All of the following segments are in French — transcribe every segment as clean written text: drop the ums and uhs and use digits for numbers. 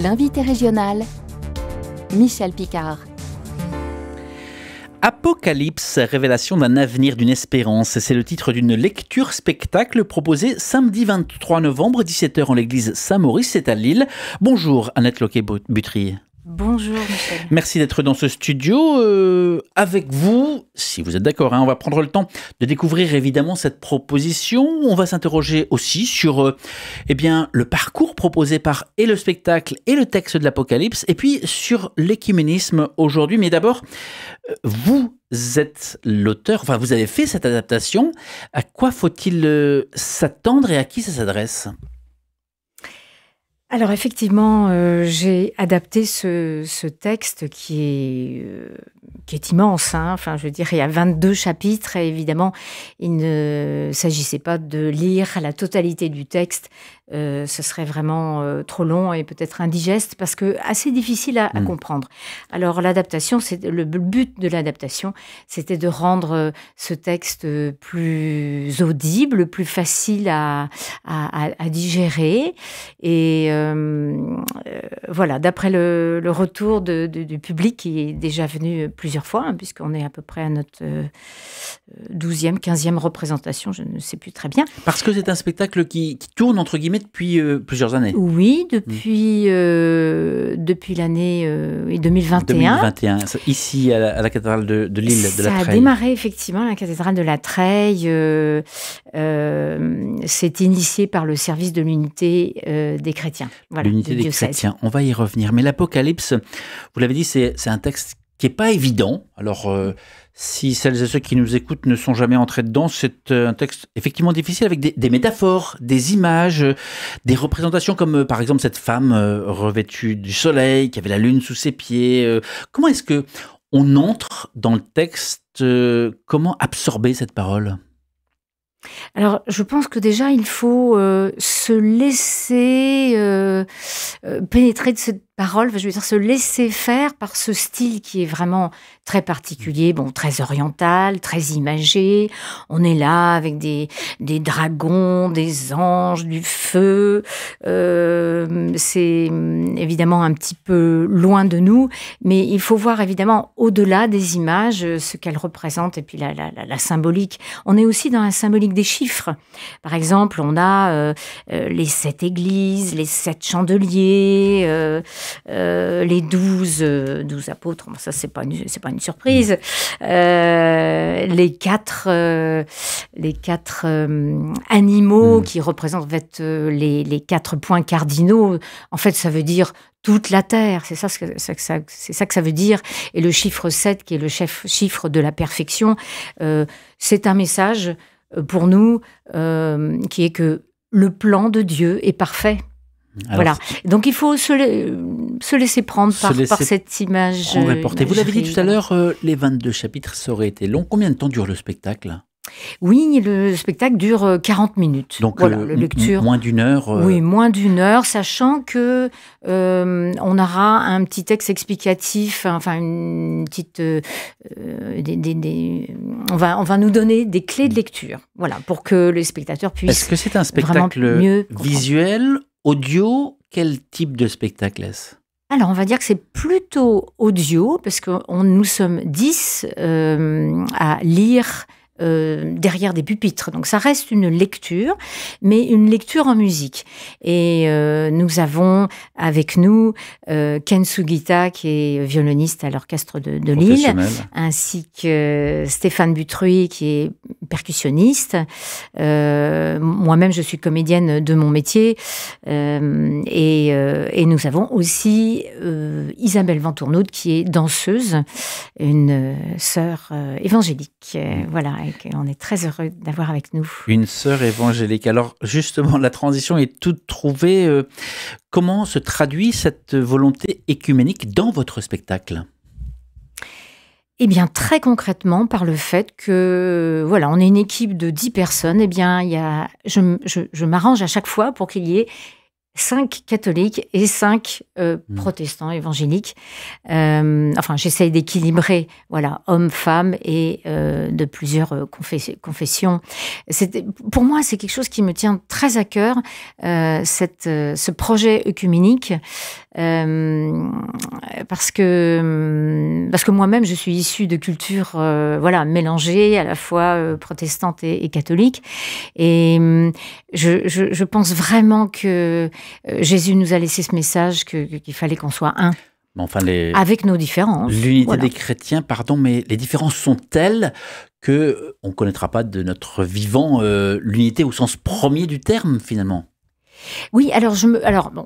L'invité régional, Michel Picard. Apocalypse, révélation d'un avenir, d'une espérance. C'est le titre d'une lecture-spectacle proposée samedi 23 novembre, 17h en l'église Saint-Maurice, c'est à Lille. Bonjour Annette Loquet-Butry. Bonjour Michel. Merci d'être dans ce studio. Avec vous, si vous êtes d'accord, on va prendre le temps de découvrir évidemment cette proposition. On va s'interroger aussi sur le parcours proposé par et le spectacle et le texte de l'Apocalypse, et puis sur l'écuménisme aujourd'hui. Mais d'abord, vous êtes l'auteur, enfin vous avez fait cette adaptation. À quoi faut-il s'attendre et à qui ça s'adresse ? Alors effectivement, j'ai adapté ce texte qui est immense. Enfin, je veux dire, il y a 22 chapitres et évidemment, il ne s'agissait pas de lire la totalité du texte. Ce serait vraiment trop long et peut-être indigeste parce que assez difficile à comprendre. Alors l'adaptation, le but de l'adaptation, c'était de rendre ce texte plus audible, plus facile à digérer. Et voilà, d'après le retour du public qui est déjà venu plusieurs fois, puisqu'on est à peu près à notre 12e, 15e représentation, je ne sais plus très bien. Parce que c'est un spectacle qui tourne, entre guillemets, depuis plusieurs années. Oui, depuis l'année 2021. 2021, ici à la cathédrale de Lille, de la Treille. Ça a démarré effectivement à la cathédrale de la Treille. C'est initié par le service de l'unité des chrétiens. Voilà, l'unité des chrétiens, on va y revenir. Mais l'Apocalypse, vous l'avez dit, c'est un texte qui n'est pas évident. Alors, si celles et ceux qui nous écoutent ne sont jamais entrés dedans, c'est un texte effectivement difficile avec des métaphores, des images, des représentations comme par exemple cette femme revêtue du soleil, qui avait la lune sous ses pieds. Comment est-ce qu'on entre dans le texte? Comment absorber cette parole ? Alors, je pense que déjà, il faut se laisser pénétrer de cette parole, je veux dire se laisser faire par ce style qui est vraiment très particulier, très oriental, très imagé. On est là avec des dragons, des anges, du feu. C'est évidemment un petit peu loin de nous, mais il faut voir évidemment au-delà des images ce qu'elles représentent et puis la symbolique. On est aussi dans la symbolique des chiffres. Par exemple, on a les 7 églises, les 7 chandeliers, les 12 apôtres, ça c'est pas une surprise, les quatre animaux qui représentent les 4 points cardinaux. En fait, ça veut dire toute la terre, c'est ça que ça veut dire. Et le chiffre 7, qui est le chiffre de la perfection, c'est un message pour nous qui est que le plan de Dieu est parfait. Alors, voilà. Donc il faut se laisser prendre par cette image. Vous l'avez dit tout à l'heure, les 22 chapitres, ça aurait été long. Combien de temps dure le spectacle ? Oui, le spectacle dure 40 minutes. Donc, voilà, la lecture. Moins d'une heure. Oui, moins d'une heure, sachant que on aura un petit texte explicatif, enfin une petite, on va nous donner des clés de lecture, voilà, pour que les spectateurs puissent. Est-ce que c'est un spectacle visuel, audio? Quel type de spectacle est-ce ? Alors, on va dire que c'est plutôt audio, parce que nous sommes 10 à lire derrière des pupitres. Donc, ça reste une lecture, mais une lecture en musique. Et nous avons avec nous Ken Sugita, qui est violoniste à l'orchestre de Lille, ainsi que Stéphane Butry, qui est percussionniste. Moi-même, je suis comédienne de mon métier. Et nous avons aussi Isabelle Ventournaud, qui est danseuse, une sœur évangélique. Voilà, et on est très heureux d'avoir avec nous. Une sœur évangélique. Alors, justement, la transition est toute trouvée. Comment se traduit cette volonté écuménique dans votre spectacle ? Eh bien, très concrètement, par le fait que, voilà, on est une équipe de 10 personnes, eh bien, je m'arrange à chaque fois pour qu'il y ait 5 catholiques et 5 protestants évangéliques. Enfin, j'essaye d'équilibrer, voilà, hommes, femmes et de plusieurs confessions. Pour moi, c'est quelque chose qui me tient très à cœur, ce projet œcuménique. parce que moi-même, je suis issue de cultures mélangées, à la fois protestante et catholique. Et je pense vraiment que Jésus nous a laissé ce message qu'il fallait qu'on soit un. Enfin, avec nos différences. L'unité des chrétiens, mais les différences sont telles que on ne connaîtra pas de notre vivant l'unité au sens premier du terme, finalement. Oui, alors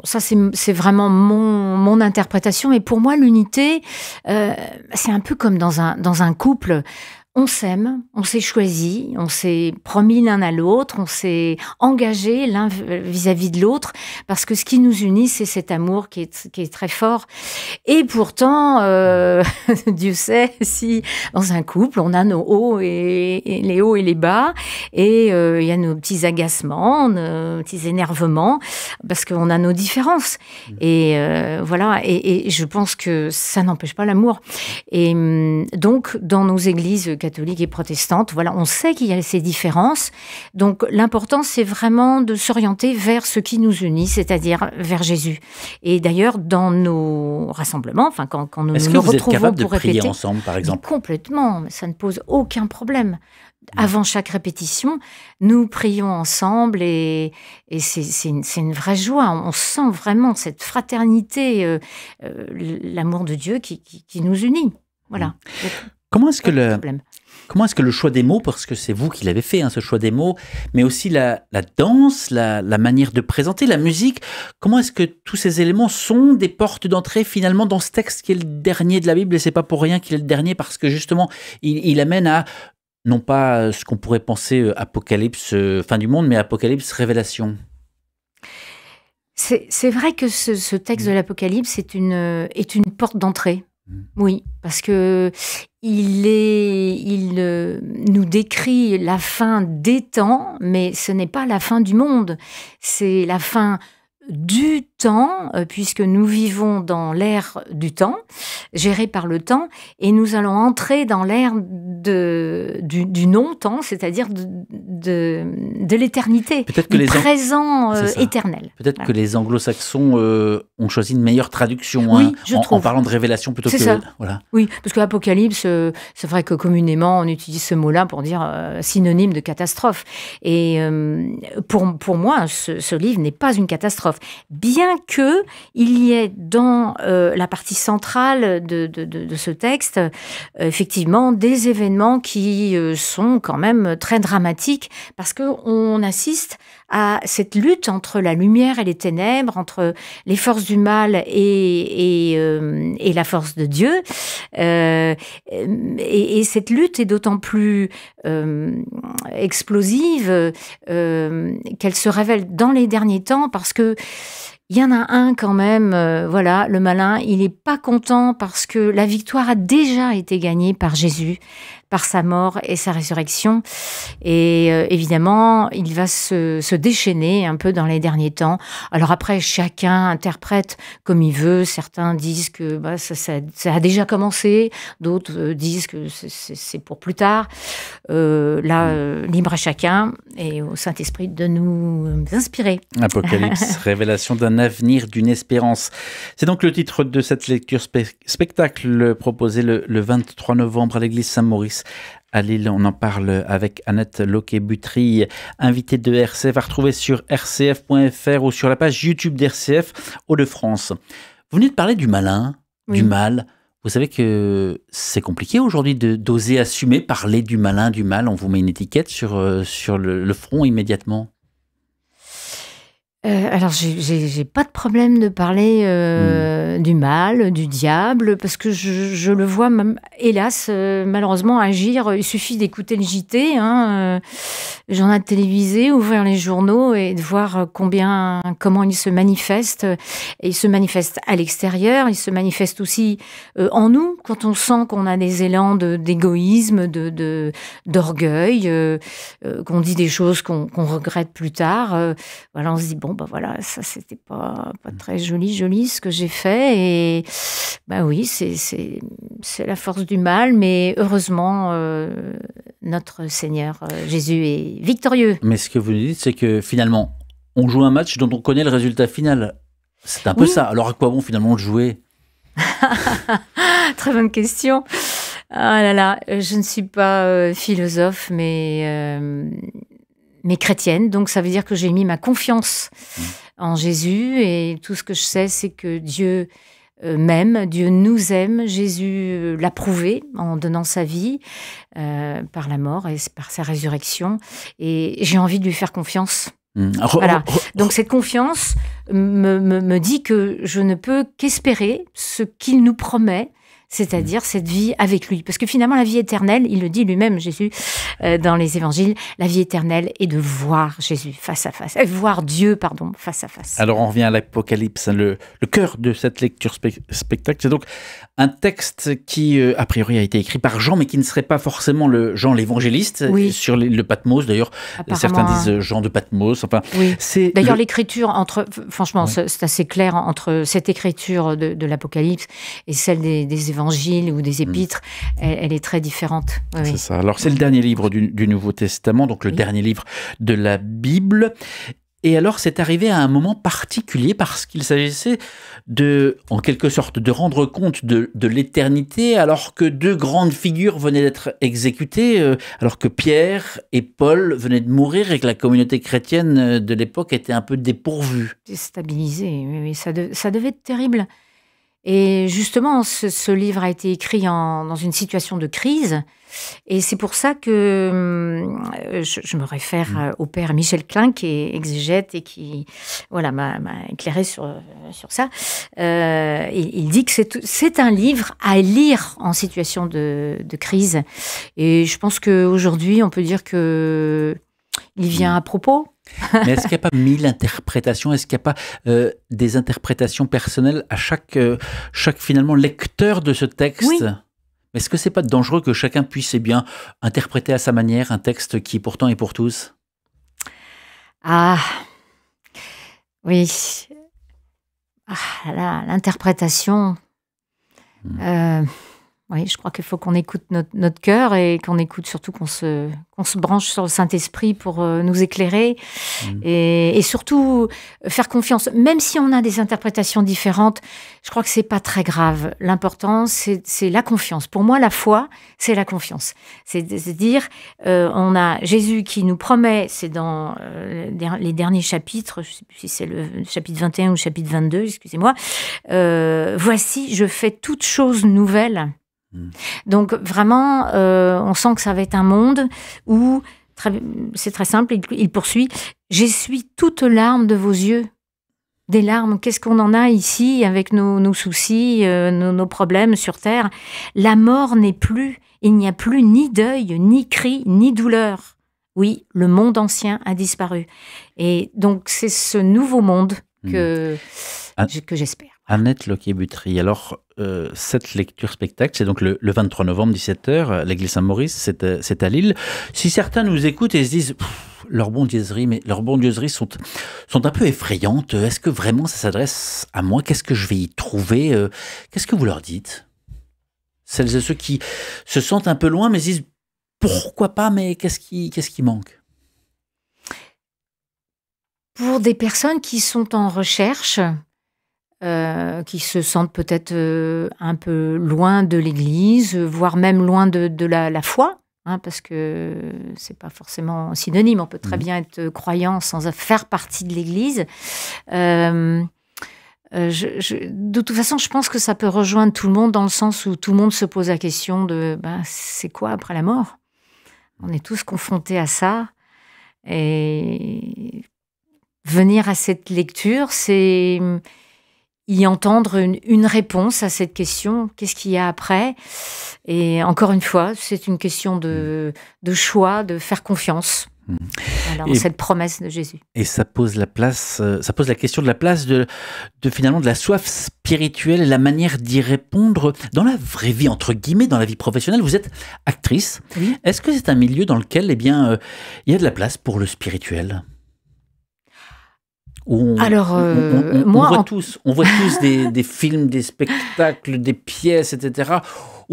ça c'est vraiment mon interprétation, et pour moi l'unité, c'est un peu comme dans un couple. On s'aime, on s'est choisi, on s'est promis l'un à l'autre, on s'est engagé l'un vis-à-vis de l'autre, parce que ce qui nous unit, c'est cet amour qui est très fort. Et pourtant, Dieu sait si dans un couple, on a nos hauts et les hauts et les bas, et il y a nos petits agacements, nos petits énervements, parce qu'on a nos différences. Et voilà, et je pense que ça n'empêche pas l'amour. Et donc, dans nos églises catholiques et protestantes, voilà, on sait qu'il y a ces différences. Donc, l'important, c'est vraiment de s'orienter vers ce qui nous unit, c'est-à-dire vers Jésus. Et d'ailleurs, dans nos rassemblements, enfin, quand nous nous retrouvons pour répéter... Est-ce que vous êtes capable de prier ensemble, par exemple ? Complètement, ça ne pose aucun problème. Avant chaque répétition, nous prions ensemble, et c'est une vraie joie. On sent vraiment cette fraternité, l'amour de Dieu qui nous unit. Voilà. Donc, Comment est-ce que le choix des mots, parce que c'est vous qui l'avez fait, ce choix des mots, mais aussi la danse, la manière de présenter, la musique, comment est-ce que tous ces éléments sont des portes d'entrée finalement dans ce texte qui est le dernier de la Bible, et c'est pas pour rien qu'il est le dernier, parce que justement, il amène à, non pas ce qu'on pourrait penser Apocalypse, fin du monde, mais Apocalypse, révélation. C'est vrai que ce texte de l'Apocalypse est une porte d'entrée. Oui, parce que il nous décrit la fin des temps, mais ce n'est pas la fin du monde, c'est la fin du temps, puisque nous vivons dans l'ère du temps, gérée par le temps, et nous allons entrer dans l'ère du non-temps, c'est-à-dire de l'éternité, du présent éternel. Peut-être que les anglo-saxons ont choisi une meilleure traduction, oui, je trouve. En parlant de révélation plutôt que... Ça. Voilà. Oui, parce que Apocalypse, c'est vrai que communément, on utilise ce mot-là pour dire synonyme de catastrophe. Et pour moi, ce livre n'est pas une catastrophe. Bien que il y ait dans la partie centrale de ce texte, effectivement, des événements qui sont quand même très dramatiques, parce qu'on assiste à cette lutte entre la lumière et les ténèbres, entre les forces du mal et la force de Dieu. Et cette lutte est d'autant plus explosive qu'elle se révèle dans les derniers temps, parce que il y en a un quand même, le malin, il n'est pas content parce que la victoire a déjà été gagnée par Jésus, par sa mort et sa résurrection. Et évidemment, il va se déchaîner un peu dans les derniers temps. Alors après, chacun interprète comme il veut. Certains disent que ça a déjà commencé. D'autres disent que c'est pour plus tard. Libre à chacun et au Saint-Esprit de nous inspirer. Apocalypse, révélation d'un avenir, d'une espérance. C'est donc le titre de cette lecture spectacle proposé le 23 novembre à l'église Saint-Maurice à Lille. On en parle avec Annette Loquet-Butry, invitée de RCF, à retrouver sur rcf.fr ou sur la page YouTube d'RCF Hauts-de-France. Vous venez de parler du malin, du mal. Vous savez que c'est compliqué aujourd'hui d'oser assumer, parler du malin, du mal. On vous met une étiquette sur le front immédiatement. Alors, j'ai pas de problème de parler du mal, du diable, parce que je le vois, même, hélas, malheureusement, agir. Il suffit d'écouter le JT, le journal télévisé, ouvrir les journaux et de voir comment il se manifeste. Et il se manifeste à l'extérieur, il se manifeste aussi en nous, quand on sent qu'on a des élans d'égoïsme, d'orgueil, qu'on dit des choses qu'on regrette plus tard. On se dit, ça c'était pas très joli ce que j'ai fait, et oui, c'est la force du mal, mais heureusement notre Seigneur Jésus est victorieux. Mais ce que vous dites, c'est que finalement on joue un match dont on connaît le résultat final. C'est un peu ça. Alors à quoi bon finalement de jouer? Très bonne question. Ah là là, je ne suis pas philosophe, mais chrétienne. Donc ça veut dire que j'ai mis ma confiance en Jésus. Et tout ce que je sais, c'est que Dieu m'aime, Dieu nous aime. Jésus l'a prouvé en donnant sa vie par la mort et par sa résurrection. Et j'ai envie de lui faire confiance. Voilà. Donc cette confiance me dit que je ne peux qu'espérer ce qu'il nous promet, c'est-à-dire cette vie avec lui. Parce que finalement, la vie éternelle, il le dit lui-même, Jésus, dans les évangiles, la vie éternelle est de voir Jésus face à face, voir Dieu, pardon, face à face. Alors on revient à l'Apocalypse, le cœur de cette lecture spectacle, c'est donc un texte qui, a priori, a été écrit par Jean, mais qui ne serait pas forcément Jean l'évangéliste, sur le Patmos, d'ailleurs. Certains disent Jean de Patmos. Enfin, oui. D'ailleurs, l'écriture, franchement, c'est assez clair entre cette écriture de l'Apocalypse et celle des évangiles ou des épîtres, elle est très différente. C'est ça. Alors, c'est le dernier livre du Nouveau Testament, donc le dernier livre de la Bible. Et alors, c'est arrivé à un moment particulier parce qu'il s'agissait en quelque sorte, de rendre compte de l'éternité alors que deux grandes figures venaient d'être exécutées, alors que Pierre et Paul venaient de mourir et que la communauté chrétienne de l'époque était un peu dépourvue. Déstabilisée, oui, ça devait être terrible. Et justement, ce livre a été écrit dans une situation de crise. Et c'est pour ça que je me réfère au père Michel Klein, qui est exégète et qui m'a éclairé sur ça. Il dit que c'est un livre à lire en situation de crise. Et je pense qu'aujourd'hui, on peut dire qu'il vient à propos. Mais est-ce qu'il n'y a pas 1000 interprétations? Est-ce qu'il n'y a pas des interprétations personnelles à chaque finalement lecteur de ce texte? Oui. Est-ce que c'est pas dangereux que chacun puisse interpréter à sa manière un texte qui pourtant est pour tous? Ah, oui. Ah, l'interprétation. Oui, je crois qu'il faut qu'on écoute notre cœur et qu'on écoute surtout qu'on se branche sur le Saint-Esprit pour nous éclairer et surtout faire confiance. Même si on a des interprétations différentes, je crois que c'est pas très grave. L'important, c'est la confiance. Pour moi, la foi, c'est la confiance. C'est-à-dire, on a Jésus qui nous promet, c'est dans les derniers chapitres, je ne sais plus si c'est le chapitre 21 ou le chapitre 22, excusez-moi, voici, je fais toutes choses nouvelles. Donc vraiment, on sent que ça va être un monde où, c'est très simple, il poursuit, j'essuie toutes larmes de vos yeux. Des larmes, qu'est-ce qu'on en a ici avec nos soucis, nos problèmes sur Terre? La mort n'est plus, il n'y a plus ni deuil, ni cri, ni douleur. Oui, le monde ancien a disparu. Et donc c'est ce nouveau monde que j'espère. Annette Loquier-Butry, alors cette lecture spectacle, c'est donc le 23 novembre, 17h, l'église Saint-Maurice, c'est à Lille. Si certains nous écoutent et se disent leurs bondieuseries sont un peu effrayantes, est-ce que vraiment ça s'adresse à moi? Qu'est-ce que je vais y trouver? Qu'est-ce que vous leur dites? Celles et ceux qui se sentent un peu loin mais se disent pourquoi pas, mais qu'est-ce qui manque? Pour des personnes qui sont en recherche, qui se sentent peut-être un peu loin de l'Église, voire même loin de la foi, parce que c'est pas forcément synonyme. On peut très bien être croyant sans faire partie de l'Église. De toute façon, je pense que ça peut rejoindre tout le monde dans le sens où tout le monde se pose la question de c'est quoi après la mort? On est tous confrontés à ça. Et venir à cette lecture, c'est y entendre une réponse à cette question. Qu'est-ce qu'il y a après? Et encore une fois, c'est une question de choix, de faire confiance. En cette promesse de Jésus. Et ça pose la question de la place de finalement de la soif spirituelle et la manière d'y répondre dans la vraie vie, entre guillemets, dans la vie professionnelle. Vous êtes actrice. Oui. Est-ce que c'est un milieu dans lequel il y a de la place pour le spirituel? Alors, on voit tous des films, des spectacles, des pièces, etc.,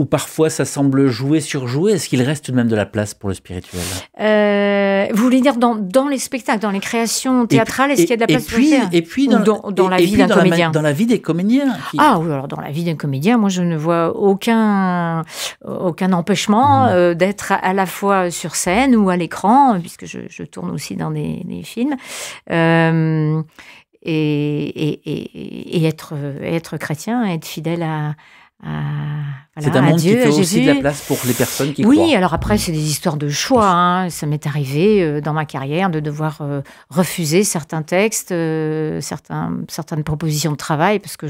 où parfois ça semble jouer sur jouer. Est-ce qu'il reste tout de même de la place pour le spirituel? Vous voulez dire dans les spectacles, dans les créations théâtrales, est-ce qu'il y a de la place pour le spirituel? Et puis dans la vie d'un comédien. Dans la vie des comédiens. Ah oui, alors dans la vie d'un comédien, moi je ne vois aucun empêchement d'être à la fois sur scène ou à l'écran, puisque je tourne aussi dans des films. Et être chrétien, être fidèle à c'est un monde Dieu, qui fait à aussi Jésus. de la place pour les personnes qui croient. Oui, alors après, c'est des histoires de choix. Hein. Ça m'est arrivé dans ma carrière de devoir refuser certains textes, certaines propositions de travail, parce que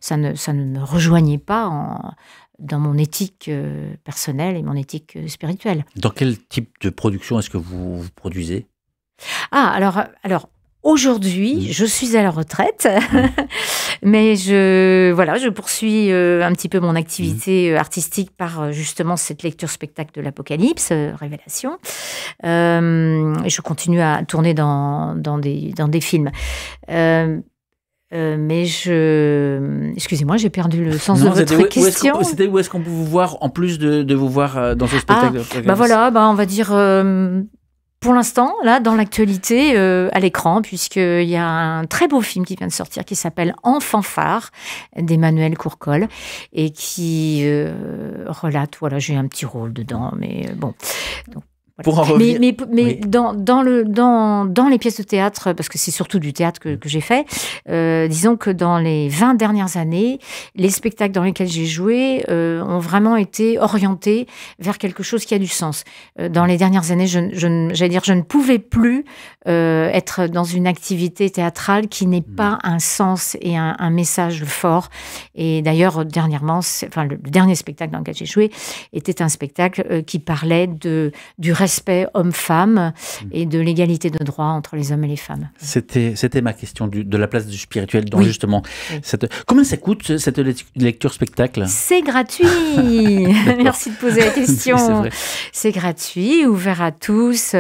ça ne me rejoignait pas dans mon éthique personnelle et mon éthique spirituelle. Dans quel type de production est-ce que vous produisez? Ah, alors aujourd'hui, je suis à la retraite, mais je poursuis un petit peu mon activité artistique par justement cette lecture spectacle de l'Apocalypse, Révélation. Je continue à tourner dans des films. Mais excusez-moi, j'ai perdu le sens de votre question. C'était où est-ce qu'on peut vous voir, en plus de vous voir dans ce spectacle? On va dire... Pour l'instant, là, dans l'actualité, à l'écran, puisqu'il y a un très beau film qui vient de sortir qui s'appelle En fanfare d'Emmanuel Courcol et qui relate, voilà, j'ai un petit rôle dedans, mais bon. Donc, voilà. Pour en revenir... Mais oui. dans les pièces de théâtre, parce que c'est surtout du théâtre que j'ai fait, disons que dans les 20 dernières années, les spectacles dans lesquels j'ai joué ont vraiment été orientés vers quelque chose qui a du sens. Dans les dernières années, je ne pouvais plus être dans une activité théâtrale qui n'ait pas un sens et un message fort. Et d'ailleurs, dernièrement, le dernier spectacle dans lequel j'ai joué était un spectacle qui parlait du respect homme-femme et de l'égalité de droits entre les hommes et les femmes. C'était ma question de la place du spirituel dans justement Combien ça coûte cette lecture spectacle? C'est gratuit. Merci de poser la question. C'est gratuit, ouvert à tous.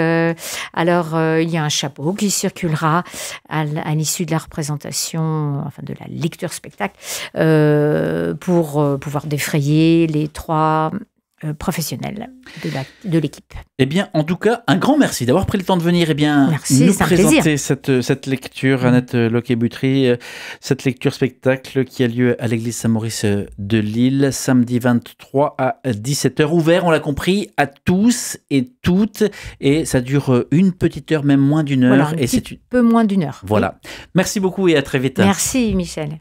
Alors il y a un chapeau qui circulera à l'issue de la représentation, enfin de la lecture spectacle, pour pouvoir défrayer les 3 professionnels de l'équipe. Eh bien, en tout cas, un grand merci d'avoir pris le temps de venir merci, nous présenter cette lecture, Annette Loquet-Butry, cette lecture spectacle qui a lieu à l'église Saint-Maurice de Lille, samedi 23 à 17h, ouvert, on l'a compris, à tous et toutes, et ça dure une petite heure, même moins d'une heure. Voilà, peu moins d'une heure. Voilà. Merci beaucoup et à très vite. Merci Michel.